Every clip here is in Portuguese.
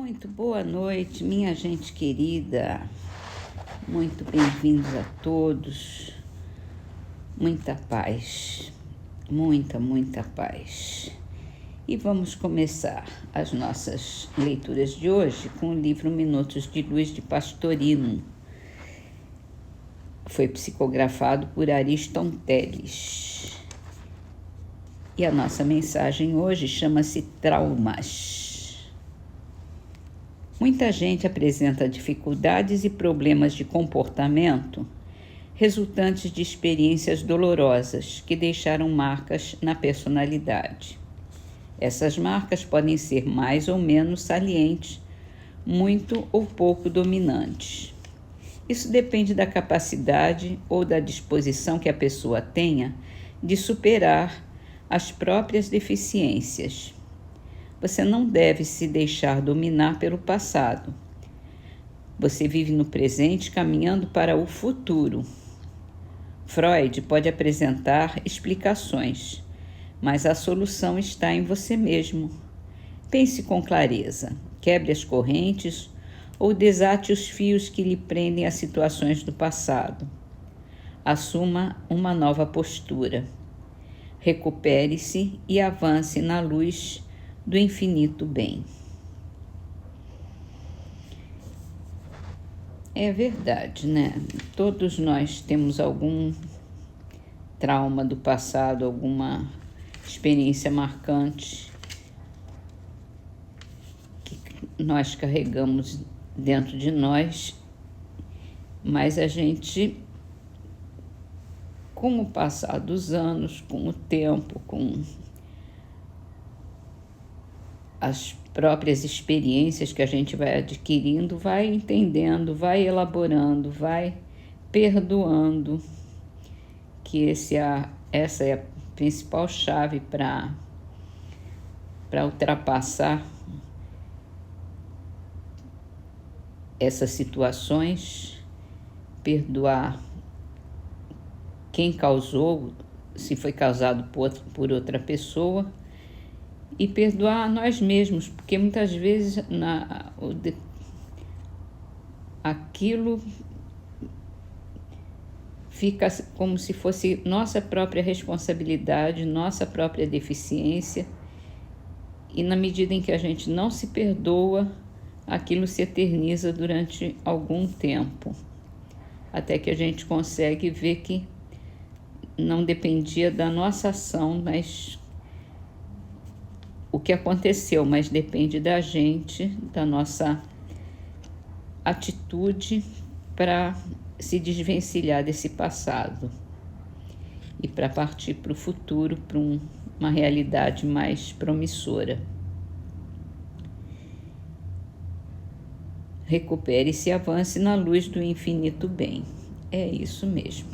Muito boa noite, minha gente querida. Muito bem-vindos a todos. Muita paz, muita paz. E vamos começar as nossas leituras de hoje com o livro Minutos de Luz de Pastorino. Foi psicografado por Ariston Teles. E a nossa mensagem hoje chama-se Traumas. Muita gente apresenta dificuldades e problemas de comportamento resultantes de experiências dolorosas que deixaram marcas na personalidade. Essas marcas podem ser mais ou menos salientes, muito ou pouco dominantes. Isso depende da capacidade ou da disposição que a pessoa tenha de superar as próprias deficiências. Você não deve se deixar dominar pelo passado. Você vive no presente caminhando para o futuro. Freud pode apresentar explicações, mas a solução está em você mesmo. Pense com clareza, quebre as correntes ou desate os fios que lhe prendem a situações do passado. Assuma uma nova postura. Recupere-se e avance na luz do infinito bem. É verdade, né? Todos nós temos algum trauma do passado, alguma experiência marcante que nós carregamos dentro de nós, mas a gente, com o passar dos anos, com o tempo, com as próprias experiências que a gente vai adquirindo, vai entendendo, vai elaborando, vai perdoando, que essa é a principal chave para ultrapassar essas situações, perdoar quem causou, se foi causado por outra pessoa, e perdoar a nós mesmos, porque muitas vezes aquilo fica como se fosse nossa própria responsabilidade, nossa própria deficiência, e na medida em que a gente não se perdoa, aquilo se eterniza durante algum tempo, até que a gente consegue ver que não dependia da nossa ação, mas o que aconteceu, mas depende da gente, da nossa atitude para se desvencilhar desse passado e para partir para o futuro, para uma realidade mais promissora. Recupere-se e avance na luz do infinito bem. É isso mesmo.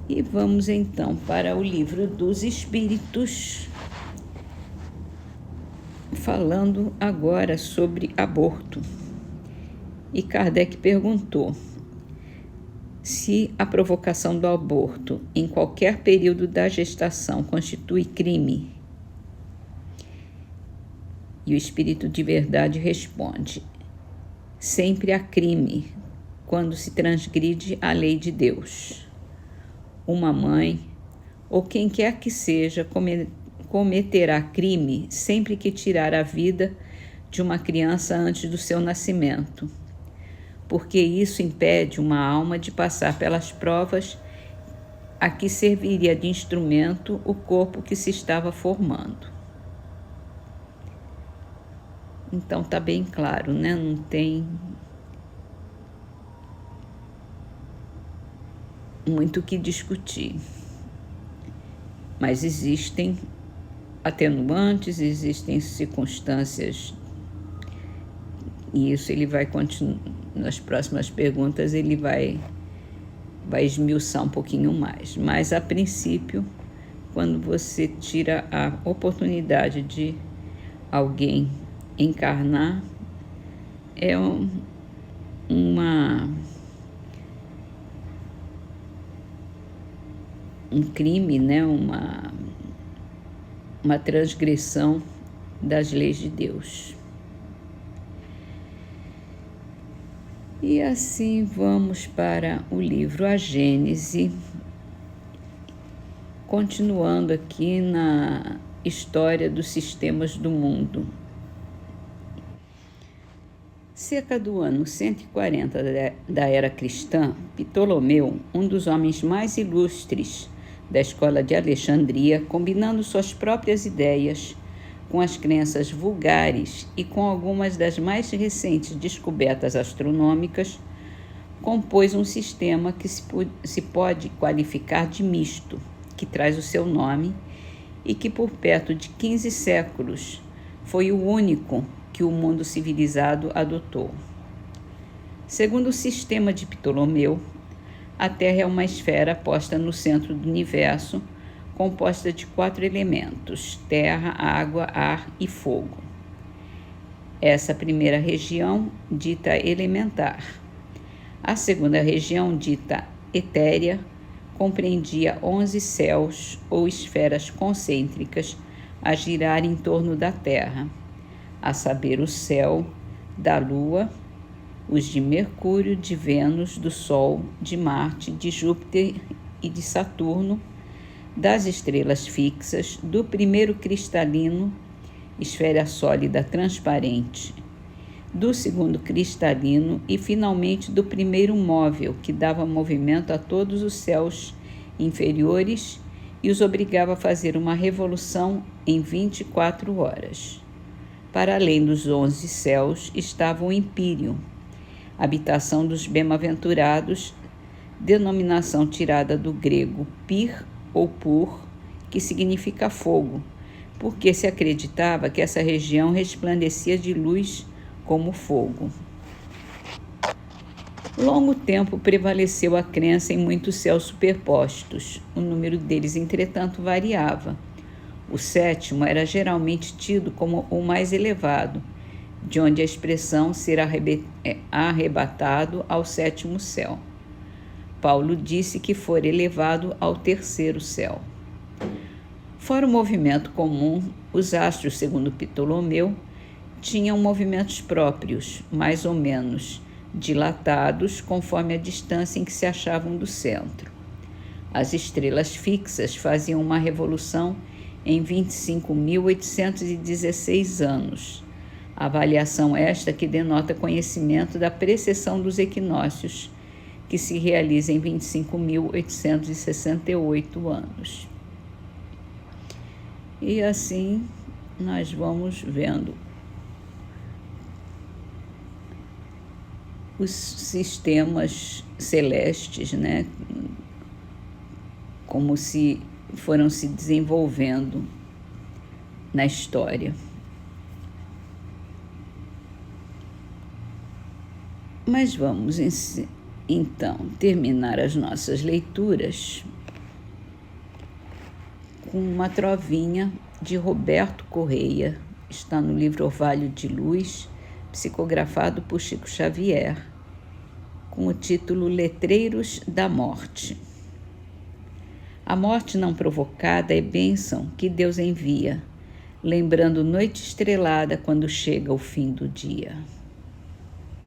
E vamos então para o livro dos Espíritos, falando agora sobre aborto. E Kardec perguntou se a provocação do aborto em qualquer período da gestação constitui crime. E o Espírito de Verdade responde: sempre há crime quando se transgride a lei de Deus. Uma mãe, ou quem quer que seja, cometerá crime sempre que tirar a vida de uma criança antes do seu nascimento, porque isso impede uma alma de passar pelas provas a que serviria de instrumento o corpo que se estava formando. Então está bem claro, né? Não tem muito o que discutir. Mas existem atenuantes, existem circunstâncias, e isso ele vai continuar, nas próximas perguntas ele vai esmiuçar um pouquinho mais. Mas, a princípio, quando você tira a oportunidade de alguém encarnar, é um crime, né? Uma transgressão das leis de Deus. E assim vamos para o livro A Gênese, continuando aqui na história dos sistemas do mundo. Cerca do ano 140 da era cristã, Ptolomeu, um dos homens mais ilustres da escola de Alexandria, combinando suas próprias ideias com as crenças vulgares e com algumas das mais recentes descobertas astronômicas, compôs um sistema que se pode qualificar de misto, que traz o seu nome e que por perto de 15 séculos foi o único que o mundo civilizado adotou. Segundo o sistema de Ptolomeu, a Terra é uma esfera posta no centro do universo, composta de 4 elementos: terra, água, ar e fogo. Essa primeira região, dita elementar. A segunda região, dita etérea, compreendia 11 céus ou esferas concêntricas a girar em torno da Terra, a saber, o céu da Lua, os de Mercúrio, de Vênus, do Sol, de Marte, de Júpiter e de Saturno, das estrelas fixas, do primeiro cristalino, esfera sólida transparente, do segundo cristalino e, finalmente, do primeiro móvel, que dava movimento a todos os céus inferiores e os obrigava a fazer uma revolução em 24 horas. Para além dos 11 céus estava o Empíreon, habitação dos bem-aventurados, denominação tirada do grego pir ou pur, que significa fogo, porque se acreditava que essa região resplandecia de luz como fogo. Longo tempo prevaleceu a crença em muitos céus superpostos. O número deles, entretanto, variava. O sétimo era geralmente tido como o mais elevado, de onde a expressão ser arrebatado ao sétimo céu. Paulo disse que fora elevado ao terceiro céu. Fora o movimento comum, os astros, segundo Ptolomeu, tinham movimentos próprios, mais ou menos dilatados, conforme a distância em que se achavam do centro. As estrelas fixas faziam uma revolução em 25.816 anos. Avaliação esta que denota conhecimento da precessão dos equinócios, que se realiza em 25.868 anos. E assim nós vamos vendo os sistemas celestes, né, como se foram se desenvolvendo na história. Mas vamos então terminar as nossas leituras com uma trovinha de Roberto Correia, está no livro Orvalho de Luz, psicografado por Chico Xavier, com o título Letreiros da Morte. A morte não provocada é bênção que Deus envia, lembrando noite estrelada quando chega o fim do dia.